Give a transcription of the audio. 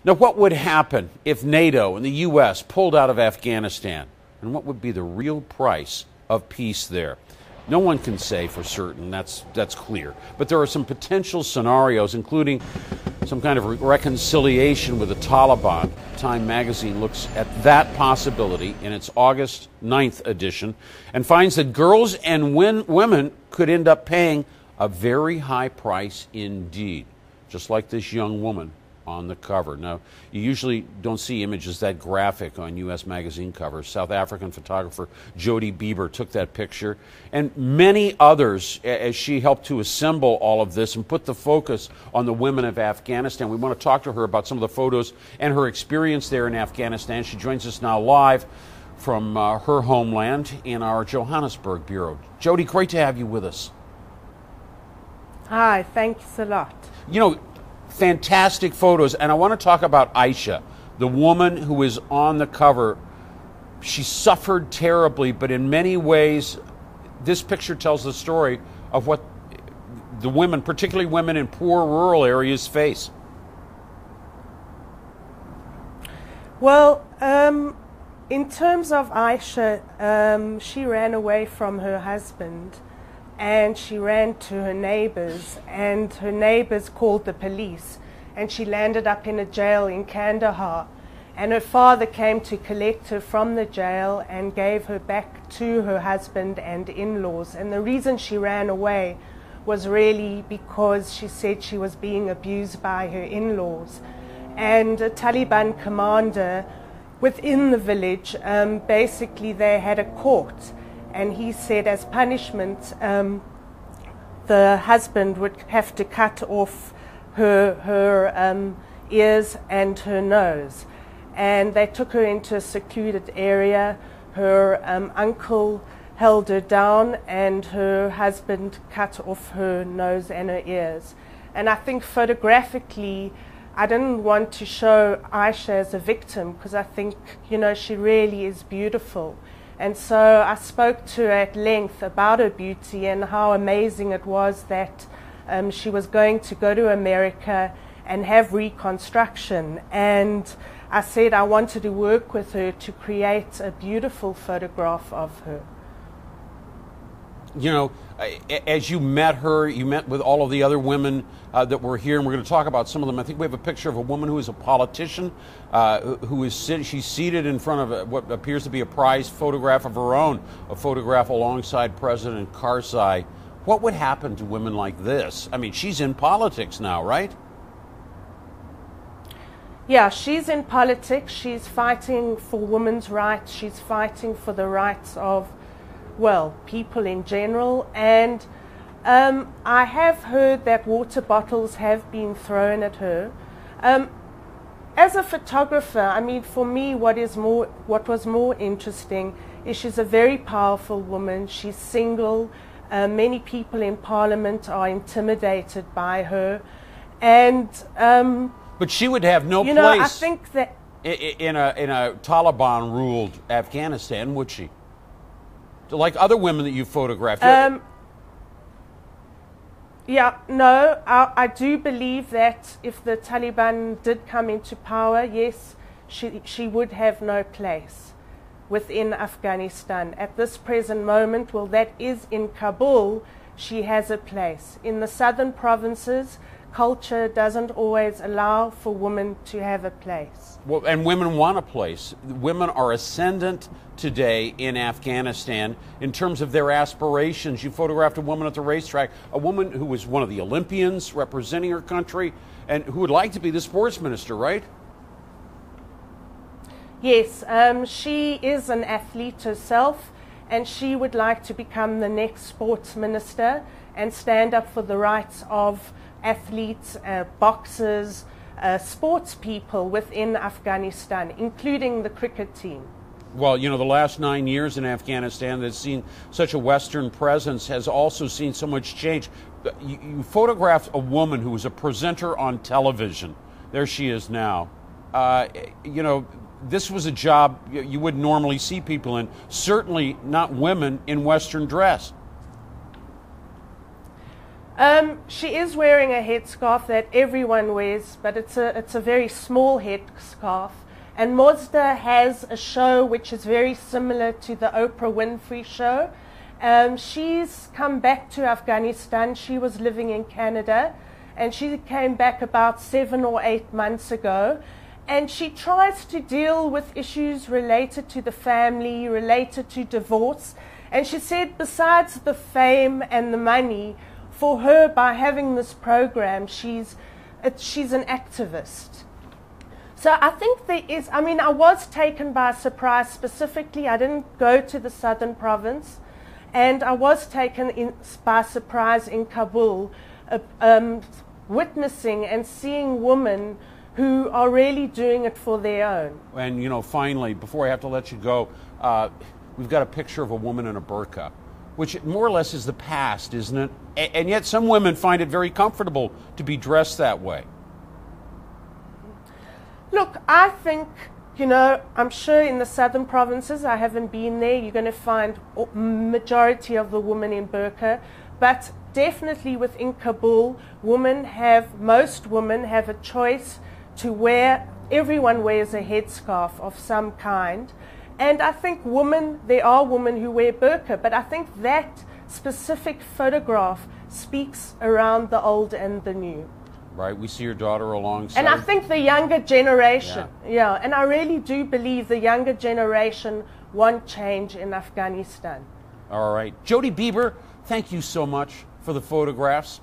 Now, what would happen if NATO and the U.S. pulled out of Afghanistan? And what would be the real price of peace there? No one can say for certain, that's clear. But there are some potential scenarios, including some kind of reconciliation with the Taliban. Time magazine looks at that possibility in its August 9th edition and finds that girls and women could end up paying a very high price indeed, just like this young woman on the cover. Now, you usually don't see images that graphic on U.S. magazine covers. South African photographer Jody Bieber took that picture, and many others, as she helped to assemble all of this and put the focus on the women of Afghanistan. We want to talk to her about some of the photos and her experience there in Afghanistan. She joins us now live from her homeland in our Johannesburg bureau. Jody, great to have you with us. Hi, thanks a lot. You know, fantastic photos, and I want to talk about Aisha, the woman who is on the cover. She suffered terribly, but in many ways, this picture tells the story of what the women, particularly women in poor rural areas, face. Well, in terms of Aisha, she ran away from her husband. And she ran to her neighbors, and her neighbors called the police, and she landed up in a jail in Kandahar. And her father came to collect her from the jail and gave her back to her husband and in-laws. And the reason she ran away was really because she said she was being abused by her in-laws. And a Taliban commander within the village, basically they had a court. And he said as punishment, the husband would have to cut off her ears and her nose. And they took her into a secluded area. Her uncle held her down, and her husband cut off her nose and her ears. And I think photographically, I didn't want to show Aisha as a victim, because I think, you know, she really is beautiful. And so I spoke to her at length about her beauty and how amazing it was that she was going to go to America and have reconstruction. And I said I wanted to work with her to create a beautiful photograph of her. You know, as you met her, you met with all of the other women that were here, and we're going to talk about some of them. I think we have a picture of a woman who is a politician, who is she's seated in front of what appears to be a prized photograph of her own, a photograph alongside President Karzai. What would happen to women like this? I mean, she's in politics now, right? Yeah, she's in politics. She's fighting for women's rights. She's fighting for the rights of, well, people in general. And I have heard that water bottles have been thrown at her. As a photographer, I mean, for me, what was more interesting is she's a very powerful woman. She's single. Many people in Parliament are intimidated by her, and but she would have no place. I think that in a Taliban-ruled Afghanistan, would she? Like other women that you photographed. Yeah, no, I do believe that if the Taliban did come into power, yes, she would have no place within Afghanistan. At this present moment, well, that is in Kabul, she has a place. In the southern provinces, culture doesn't always allow for women to have a place. Well, and women want a place. Women are ascendant today in Afghanistan in terms of their aspirations. You photographed a woman at the racetrack, a woman who was one of the Olympians representing her country and who would like to be the sports minister, right? Yes, she is an athlete herself, and she would like to become the next sports minister and stand up for the rights of athletes, boxers, sports people within Afghanistan, including the cricket team. Well, you know, the last 9 years in Afghanistan that's seen such a Western presence has also seen so much change. You photographed a woman who was a presenter on television. There she is now. You know, this was a job you wouldn't normally see people in, certainly not women in Western dress. She is wearing a headscarf that everyone wears, but it's a very small headscarf. And Mazda has a show which is very similar to the Oprah Winfrey show. She's come back to Afghanistan. She was living in Canada, and she came back about 7 or 8 months ago. And she tries to deal with issues related to the family, related to divorce. And she said besides the fame and the money, for her, by having this program, she's an activist. So I think there is, I mean, I was taken by surprise specifically. I didn't go to the southern province, and I was taken by surprise in Kabul, witnessing and seeing women who are really doing it for their own. And, you know, finally, before I have to let you go, we've got a picture of a woman in a burqa, which more or less is the past, isn't it? And yet some women find it very comfortable to be dressed that way. Look, I think, you know, I'm sure in the southern provinces, I haven't been there, you're going to find majority of the women in burqa, but definitely within Kabul, most women have a choice to wear, everyone wears a headscarf of some kind. And I think there are women who wear burqa, but I think that specific photograph speaks around the old and the new. Right, we see your daughter alongside. And I think the younger generation, and I really do believe the younger generation want change in Afghanistan. All right. Jody Bieber, thank you so much for the photographs.